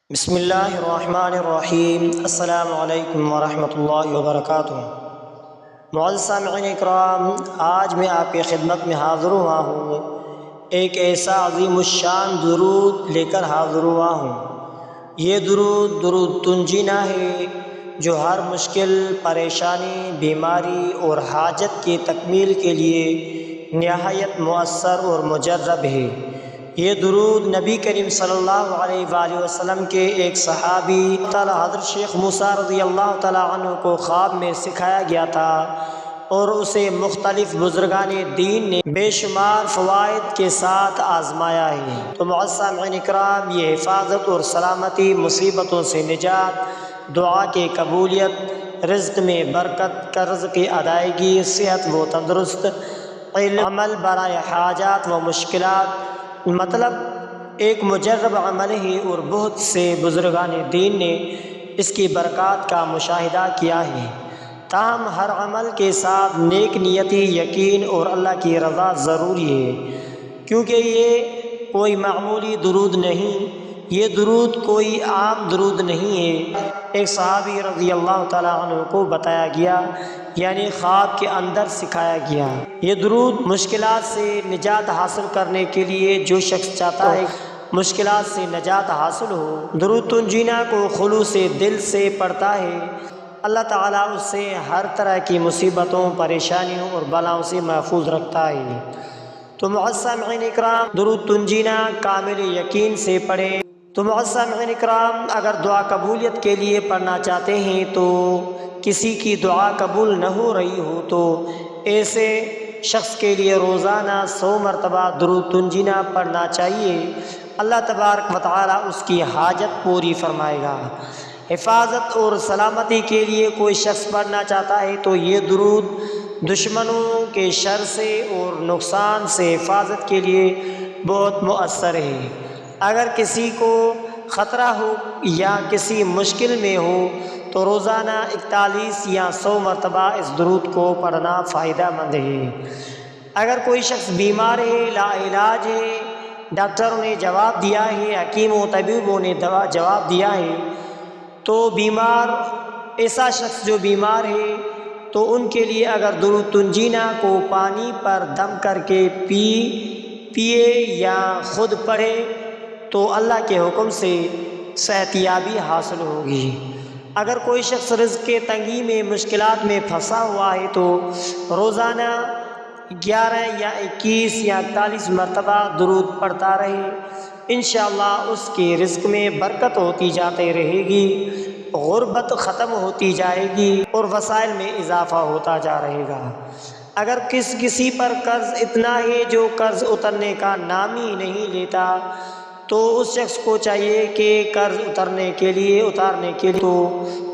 بسم اللہ الرحمن الرحیم۔ السلام علیکم ورحمۃ اللہ وبرکاتہ۔ معزز سامعین اکرام، آج میں آپ کی خدمت میں حاضر ہوا ہوں، ایک ایسا عظیم الشان درود لے کر حاضر ہوا ہوں۔ یہ درود تنجینا ہے جو ہر مشکل، پریشانی، بیماری اور حاجت کی تکمیل کے لیے نہایت مؤثر اور مجرب ہے۔ یہ درود نبی کریم صلی اللہ علیہ وآلہ وسلم کے ایک صحابی حضرت شیخ موسیٰ رضی اللہ تعالیٰ عنہ کو خواب میں سکھایا گیا تھا، اور اسے مختلف بزرگان دین نے بے شمار فوائد کے ساتھ آزمایا ہے۔ تو معزز سامعین اکرام، یہ حفاظت اور سلامتی، مصیبتوں سے نجات، دعا کی قبولیت، رزق میں برکت، قرض کی ادائیگی، صحت و تندرست، علم، عمل برائے حاجات و مشکلات، مطلب ایک مجرب عمل ہے، اور بہت سے بزرگان دین نے اس کی برکات کا مشاہدہ کیا ہے۔ تاہم ہر عمل کے ساتھ نیک نیتی، یقین اور اللہ کی رضا ضروری ہے، کیونکہ یہ کوئی معمولی درود نہیں، یہ درود کوئی عام درود نہیں ہے۔ ایک صحابی رضی اللہ تعالیٰ عنہ کو بتایا گیا، یعنی خواب کے اندر سکھایا گیا۔ یہ درود مشکلات سے نجات حاصل کرنے کے لیے جو شخص چاہتا ہے مشکلات سے نجات حاصل ہو، درود تنجینا کو خلوص دل سے پڑھتا ہے، اللہ تعالیٰ اس سے ہر طرح کی مصیبتوں، پریشانیوں اور بلاؤں سے محفوظ رکھتا ہے۔ تو معزز سامعین اکرام، درود تنجینا کامل یقین سے پڑھیں۔ تو معزز سامعین اکرام، اگر دعا قبولیت کے لیے پڑھنا چاہتے ہیں تو کسی کی دعا قبول نہ ہو رہی ہو تو ایسے شخص کے لیے روزانہ 100 مرتبہ درود تنجینا پڑھنا چاہیے۔ اللہ تبارک و تعالیٰ اس کی حاجت پوری فرمائے گا۔ حفاظت اور سلامتی کے لیے کوئی شخص پڑھنا چاہتا ہے تو یہ درود دشمنوں کے شر سے اور نقصان سے حفاظت کے لیے بہت مؤثر ہے۔ اگر کسی کو خطرہ ہو یا کسی مشکل میں ہو تو روزانہ 41 یا 100 مرتبہ اس درود کو پڑھنا فائدہ مند ہے۔ اگر کوئی شخص بیمار ہے، لا علاج ہے، ڈاکٹروں نے جواب دیا ہے، حکیم و طبیبوں نے جواب دیا ہے، تو ایسا شخص جو بیمار ہے تو ان کے لیے اگر درود تنجینا کو پانی پر دم کر کے پیے یا خود پڑھے تو اللہ کے حکم سے صحت یابی حاصل ہوگی۔ اگر کوئی شخص رزق کے تنگی میں، مشکلات میں پھنسا ہوا ہے تو روزانہ 11 یا 21 یا 41 مرتبہ درود پڑھتا رہے، انشاءاللہ اس کے رزق میں برکت ہوتی جاتی رہے گی، غربت ختم ہوتی جائے گی اور وسائل میں اضافہ ہوتا جا رہے گا۔ اگر کسی پر قرض اتنا ہے جو قرض اترنے کا نام ہی نہیں لیتا تو اس شخص کو چاہیے کہ قرض اتارنے کے لیے تو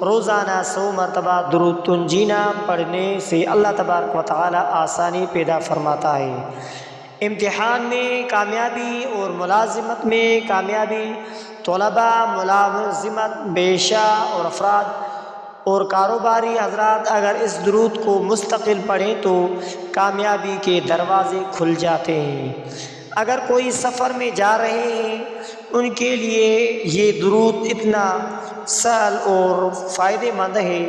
روزانہ 100 مرتبہ درود تنجینا پڑھنے سے اللہ تبارک و تعالی آسانی پیدا فرماتا ہے۔ امتحان میں کامیابی اور ملازمت میں کامیابی، طلباء، ملازمت پیشہ اور افراد اور کاروباری حضرات اگر اس درود کو مستقل پڑھیں تو کامیابی کے دروازے کھل جاتے ہیں۔ اگر کوئی سفر میں جا رہے ہیں ان کے لیے یہ درود اتنا سہل اور فائدہ مند ہے۔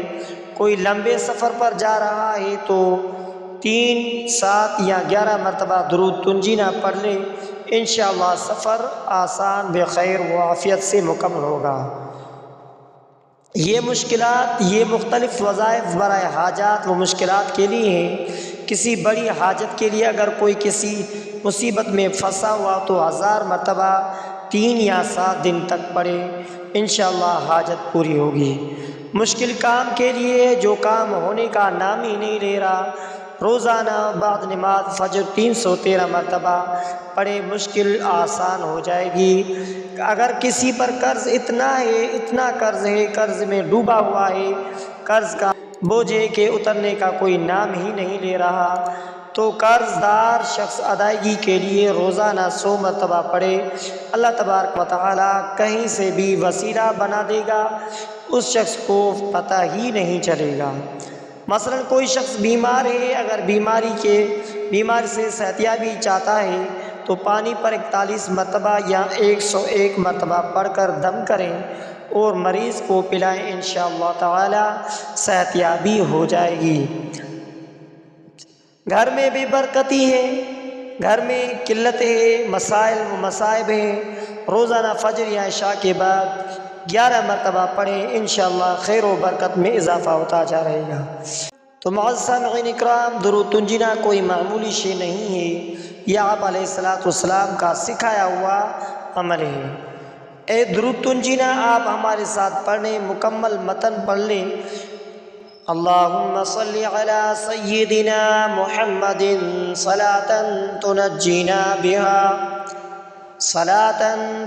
کوئی لمبے سفر پر جا رہا ہے تو 3، 7 یا 11 مرتبہ درود تنجینا پڑھ لے، انشاءاللہ سفر آسان، بخیر و عافیت سے مکمل ہوگا۔ یہ مختلف وظائف برائے حاجات و مشکلات کے لیے ہیں۔ کسی بڑی حاجت کے لیے اگر کوئی کسی مصیبت میں پھنسا ہوا تو 1000 مرتبہ 3 یا 7 دن تک پڑھے، انشاءاللہ حاجت پوری ہوگی۔ مشکل کام کے لیے جو کام ہونے کا نام ہی نہیں لے رہا، روزانہ بعد نماز فجر 313 مرتبہ پڑھے، مشکل آسان ہو جائے گی۔ اگر کسی پر قرض اتنا قرض ہے، قرض میں ڈوبا ہوا ہے، قرض کا بوجھ ہے کہ اترنے کا کوئی نام ہی نہیں لے رہا، تو قرض دار شخص ادائیگی کے لیے روزانہ 100 مرتبہ پڑھے، اللہ تبارک و تعالی کہیں سے بھی وسیلہ بنا دے گا، اس شخص کو پتہ ہی نہیں چلے گا۔ مثلا کوئی شخص بیمار ہے، اگر بیماری سے صحت یابی چاہتا ہے تو تو پانی پر 41 مرتبہ یا 101 مرتبہ پڑھ کر دم کریں اور مریض کو پلائیں، انشاءاللہ تعالی صحت یابی ہو جائے گی۔ گھر میں بھی برکتی ہے، گھر میں قلت ہے، مسائل و مصائب ہیں، روزانہ فجر یا عشاء کے بعد 11 مرتبہ پڑھیں، انشاءاللہ خیر و برکت میں اضافہ ہوتا جا رہے گا۔ تو معزز سامعین اکرام، درود تنجینا کوئی معمولی شے نہیں ہے، یہ آپ علیہ السلام کا سکھایا ہوا عمل ہے۔ اے درود تنجینا آپ ہمارے ساتھ پڑھیں، مکمل متن پڑھ لیں۔ اللہم صلی علی سیدنا محمد صلاۃ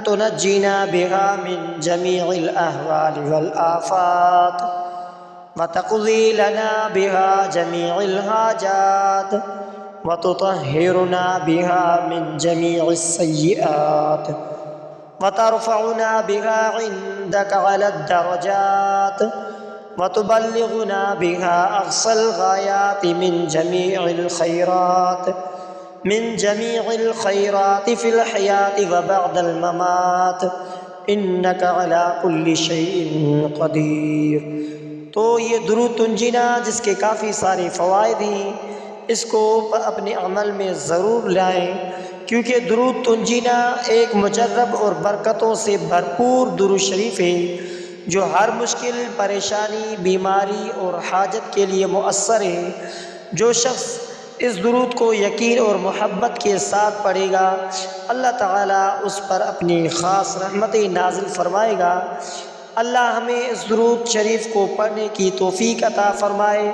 تنجینا بہا من جمیع الاحوال والآفات وتقضی لنا بها جميع الحاجات وتطهرنا بها من جميع السيئات وترفعنا بها عندك على الدرجات وتبلغنا بها أقصى الغايات من جميع الخيرات في الحياة وبعد الممات إنك على كل شيء قدير۔ تو یہ درود تنجینا جس کے کافی سارے فوائد ہیں، اس کو اپنے عمل میں ضرور لائیں، کیونکہ درود تنجینا ایک مجرب اور برکتوں سے بھرپور درود شریف ہے جو ہر مشکل، پریشانی، بیماری اور حاجت کے لیے مؤثر ہے۔ جو شخص اس درود کو یقین اور محبت کے ساتھ پڑھے گا، اللہ تعالیٰ اس پر اپنی خاص رحمتیں نازل فرمائے گا۔ اللہ ہمیں اس درود شریف کو پڑھنے کی توفیق عطا فرمائے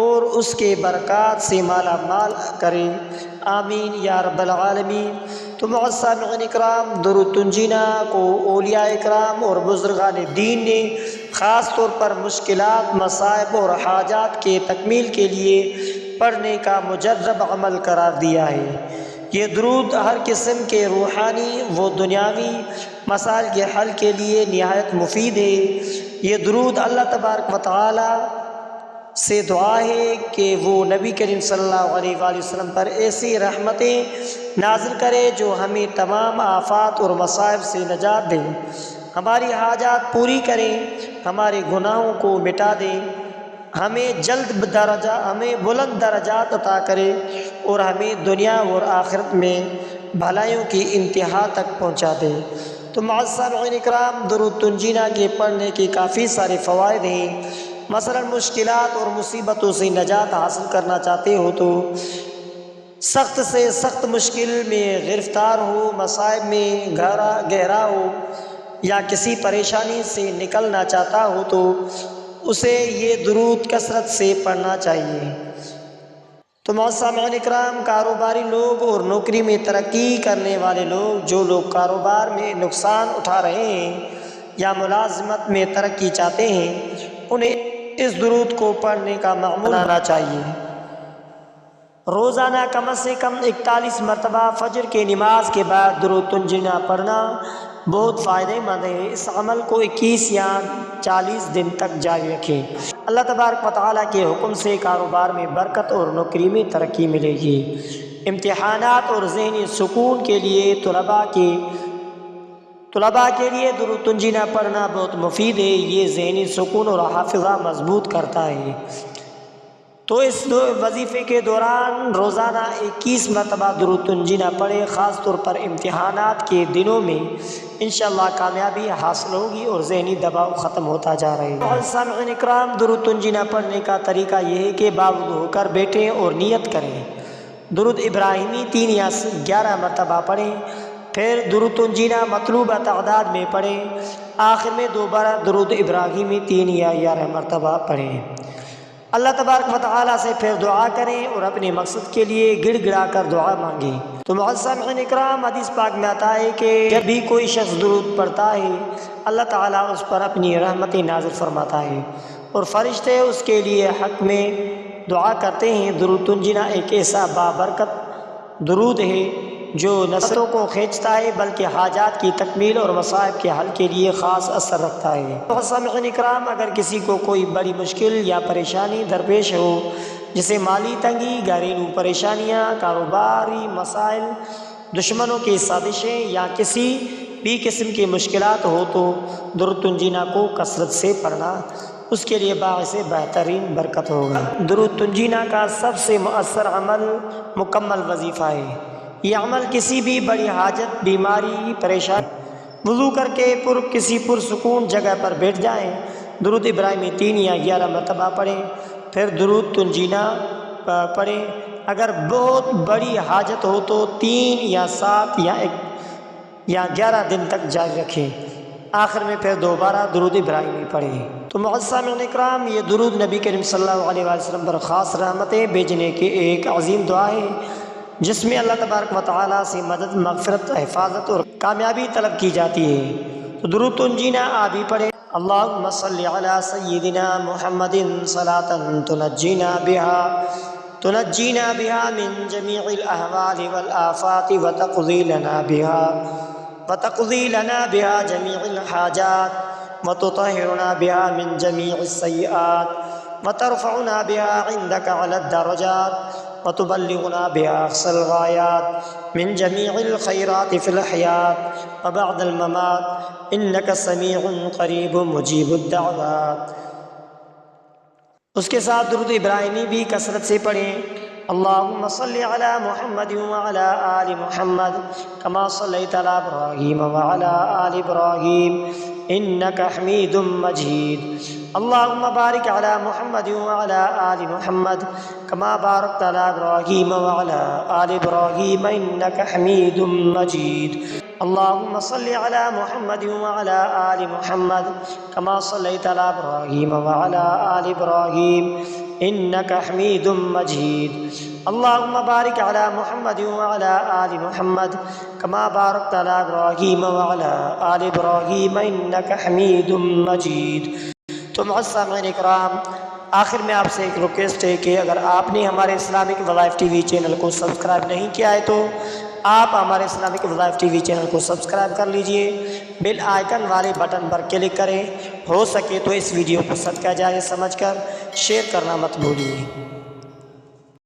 اور اس کے برکات سے مالا مال کرے، آمین یا رب العالمین۔ تو معزز سامعین اکرام، درود تنجینا کو اولیاء اکرام اور بزرگان دین نے خاص طور پر مشکلات، مصائب اور حاجات کے تکمیل کے لیے پڑھنے کا مجرب عمل قرار دیا ہے۔ یہ درود ہر قسم کے روحانی و دنیاوی مسائل کے حل کے لیے نہایت مفید ہے۔ یہ درود اللہ تبارک و تعالی سے دعا ہے کہ وہ نبی کریم صلی اللہ علیہ وآلہ وسلم پر ایسی رحمتیں نازل کرے جو ہمیں تمام آفات اور مصائب سے نجات دیں، ہماری حاجات پوری کریں، ہمارے گناہوں کو مٹا دیں، ہمیں بلند درجات عطا کرے اور ہمیں دنیا اور آخرت میں بھلائیوں کی انتہا تک پہنچا دے۔ تو معزز سامعین اکرام، درود تنجینا کے پڑھنے کے کافی سارے فوائد ہیں۔ مثلا مشکلات اور مصیبتوں سے نجات حاصل کرنا چاہتے ہو تو سخت سے سخت مشکل میں گرفتار ہو، مصائب میں گہرا ہو یا کسی پریشانی سے نکلنا چاہتا ہو تو اسے یہ درود کثرت سے پڑھنا چاہیے۔ تو معزز سامعین اکرام، کاروباری لوگ اور نوکری میں ترقی کرنے والے لوگ، جو لوگ کاروبار میں نقصان اٹھا رہے ہیں یا ملازمت میں ترقی چاہتے ہیں، انہیں اس درود کو پڑھنے کا معمول بنانا چاہیے۔ روزانہ کم سے کم 41 مرتبہ فجر کی نماز کے بعد درود تنجینا پڑھنا بہت فائدہ مند ہے۔ اس عمل کو 21 یا 40 دن تک جاری رکھیں، اللہ تبارک و تعالیٰ کے حکم سے کاروبار میں برکت اور نوکری میں ترقی ملے گی۔ امتحانات اور ذہنی سکون کے لیے طلباء کے لیے درود تنجینا پڑھنا بہت مفید ہے، یہ ذہنی سکون اور حافظہ مضبوط کرتا ہے۔ تو اس وظیفے کے دوران روزانہ 21 مرتبہ درود تنجینا پڑھیں، خاص طور پر امتحانات کے دنوں میں انشاءاللہ کامیابی حاصل ہوگی اور ذہنی دباؤ ختم ہوتا جا رہا ہے۔ سامعین اکرام، درود تنجینا پڑھنے کا طریقہ یہ ہے کہ باوضو ہو کر بیٹھیں اور نیت کریں، درود ابراہیمی 3 یا 11 مرتبہ پڑھیں، پھر درود تنجینا مطلوبہ تعداد میں پڑھیں، آخر میں دوبارہ درود ابراہیمی 3 یا 11 مرتبہ پڑھیں۔ اللہ تبارک و تعالیٰ سے پھر دعا کریں اور اپنے مقصد کے لیے گڑ گڑا کر دعا مانگیں۔ تو معزز سامعین اکرام، حدیث پاک میں آتا ہے کہ جب بھی کوئی شخص درود پڑھتا ہے، اللہ تعالیٰ اس پر اپنی رحمتیں نازل فرماتا ہے اور فرشتے اس کے لیے حق میں دعا کرتے ہیں۔ درود تنجینا ایک ایسا بابرکت درود ہے جو نسلوں کو کھینچتا ہے، بلکہ حاجات کی تکمیل اور مصائب کے حل کے لیے خاص اثر رکھتا ہے۔ سامعین اکرام، اگر کسی کو کوئی بڑی مشکل یا پریشانی درپیش ہو، جیسے مالی تنگی، گھریلو پریشانیاں، کاروباری مسائل دشمنوں کی سازشیں یا کسی بھی قسم کی مشکلات ہو تو درود تنجینا کو کثرت سے پڑھنا اس کے لیے باعث بہترین برکت ہوگا۔ درود تنجینا کا سب سے مؤثر عمل مکمل وظیفہ ہے۔ یہ عمل کسی بھی بڑی حاجت، بیماری، پریشانی وضو کر کے کسی پرسکون جگہ پر بیٹھ جائیں، درود ابراہیمی 3 یا 11 مرتبہ پڑھیں، پھر درود تنجینا پڑھیں۔ اگر بہت بڑی حاجت ہو تو 3 یا 7 یا 11 دن تک جاری رکھیں، آخر میں پھر دوبارہ درود ابراہیمی پڑھیں۔ تو معزز سامعین اکرام، یہ درود نبی کریم صلی اللہ علیہ وآلہ وسلم پر خاص رحمتیں بھیجنے کی ایک عظیم دعا ہے، جس میں اللہ تبارک و تعالیٰ سے مدد، مغفرت، حفاظت اور کامیابی طلب کی جاتی ہے۔ تو درود تنجینا آپ بھی پڑھیں۔ اللہم صلی علی سیدنا محمد صلاۃ تنجینا بها من جمیع الاحوال والآفات وتقضی لنا بها جمیع الحاجات وتطہرنا بها من جمیع السیئات وترفعنا بها عندك على الدرجات وتبلغنا بها أقصى الغايات من جميع الخيرات في الحياة وبعد الممات إنك سميع قريب مجيب الدعوات۔ اس کے ساتھ درود ابراہیمی بھی کثرت سے پڑھیں۔ اللہم صلی علی محمد وعلی آل محمد کما صلیت علی ابراہیم وعلی آل ابراہیم انک حمید مجید۔ اللہم بارک علی محمد وعلی آل محمد کما بارکت علی ابراہیم وعلی آل ابراہیم انک حمید مجید۔ اللہم صلی علی محمد وعلی آل محمد کما صلیت علی ابراہیم وعلی آل ابراہیم انک حمید مجید۔ اللہم بارک علی محمد وعلی آل محمد کما بارکت علی ابراہیم وعلی آل ابراہیم انک حمید مجید۔ تو معزز سامعین اکرام، آخر میں آپ سے ایک ریکویسٹ ہے کہ اگر آپ نے ہمارے اسلامک وظائف ٹی وی چینل کو سبسکرائب نہیں کیا ہے تو آپ ہمارے اسلامک وظائف ٹی وی چینل کو سبسکرائب کر لیجئے، بیل آئیکن والے بٹن پر کلک کریں، ہو سکے تو اس ویڈیو کو صدقہ جاریہ سمجھ کر شیئر کرنا مت بھولیے۔